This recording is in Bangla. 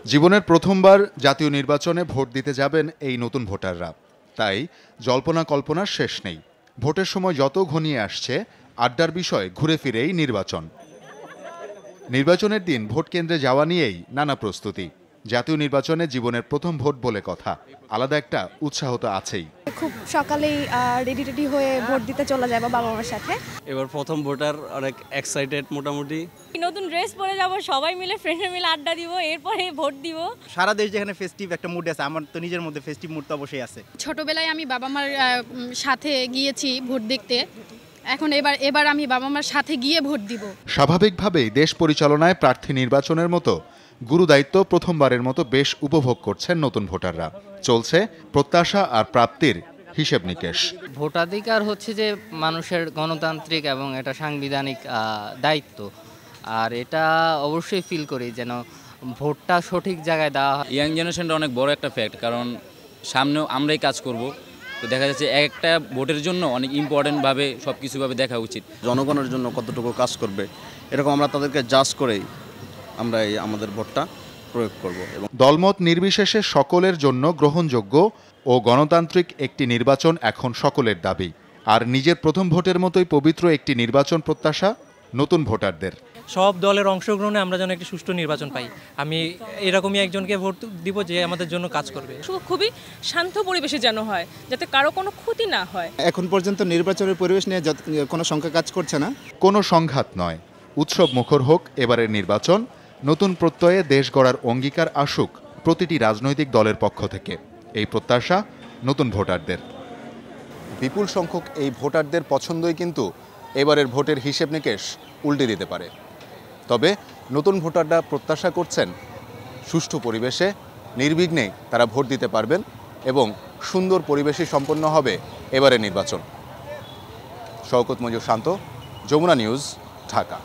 জীবনের প্রথমবার জাতীয় নির্বাচনে ভোট দিতে যাবেন এই নতুন ভোটাররা। তাই জল্পনা কল্পনার শেষ নেই। ভোটের সময় যত ঘনিয়ে আসছে, আড্ডার বিষয় ঘুরে ফিরেই নির্বাচন। নির্বাচনের দিন ভোট কেন্দ্রে যাওয়া নিয়েই নানা প্রস্তুতি। জাতীয় নির্বাচনে জীবনের প্রথম ভোট বলে কথা, আলাদা একটা উৎসাহ তো আছেই। খুব সকালেই রেডি হয়ে ভোট দিতে চলে যাব বাবা মার সাথে। এবার প্রথম ভোটার, অনেক এক্সাইটেড। মোটামুটি নতুন ড্রেস পরে যাব, সবাই মিলে ফ্রেন্ডে মিলে আড্ডা দিব, এরপরে ভোট দিব। সারা দেশ যেখানে ফেস্টিভ একটা মুড আছে, আমার তো নিজের মধ্যে ফেস্টিভ মুড তো অবশ্যই আছে। ছোটবেলায় আমি বাবা মার সাথে গিয়েছি ভোট দেখতে, এখন এবার আমি বাবা মার সাথে গিয়ে ভোট দিব। স্বাভাবিকভাবেই দেশ পরিচালনায় প্রার্থী নির্বাচনের মতো গুরুদায়িত্ব প্রথমবারের মতো বেশ উপভোগ করছেন নতুন ভোটাররা। চলছে প্রত্যাশা আর প্রাপ্তির হিসেব নিকেশ। ভোটাধিকার হচ্ছে যে মানুষের গণতান্ত্রিক এবং এটা সাংবিধানিক দায়িত্ব, আর এটা অবশ্যই ফিল করি যেন ভোটটা সঠিক জায়গায় দেওয়া হয়। ইয়াং জেনারেশনটা অনেক বড় একটা ফ্যাক্ট, কারণ সামনেও আমরাই কাজ করব। তো দেখা যাচ্ছে একটা ভোটের জন্য অনেক ইম্পর্টেন্টভাবে সব কিছুভাবে দেখা উচিত। জনগণের জন্য কতটুকু কাজ করবে এরকম আমরা তাদেরকে জাজ করেই আমরা আমাদের ভোটটা প্রয়োগ করব। এবং দলমত নির্বিশেষে সকলের জন্য গ্রহণযোগ্য ও গণতান্ত্রিক একটি নির্বাচন এখন সকলের দাবি। আর নিজের প্রথম ভোটের মতোই পবিত্র একটি নির্বাচন প্রত্যাশা নতুন ভোটারদের। সব দলের অংশগ্রহণে আমরা যেন একটি সুষ্ঠু নির্বাচন পাই। আমি এরকমই একজনকে ভোট দিব যে আমাদের জন্য কাজ করবে। খুবই শান্ত পরিবেশে যেন হয়, যাতে কারো কোনো ক্ষতি না হয়। এখন পর্যন্ত নির্বাচনের পরিবেশ নিয়ে কোনো সংখ্যা কাজ করছে না। কোনো সংঘাত নয়, উৎসব মুখর হোক এবারের নির্বাচন। নতুন প্রত্যয়ে দেশ গড়ার অঙ্গীকার আসুক প্রতিটি রাজনৈতিক দলের পক্ষ থেকে, এই প্রত্যাশা নতুন ভোটারদের। বিপুল সংখ্যক এই ভোটারদের পছন্দই কিন্তু এবারের ভোটের হিসেব নিকেশ উল্টে দিতে পারে। তবে নতুন ভোটাররা প্রত্যাশা করছেন সুষ্ঠু পরিবেশে নির্বিঘ্নে তারা ভোট দিতে পারবেন এবং সুন্দর পরিবেশে সম্পন্ন হবে এবারের নির্বাচন। শওকত মঞ্জুর শান্ত, যমুনা নিউজ, ঢাকা।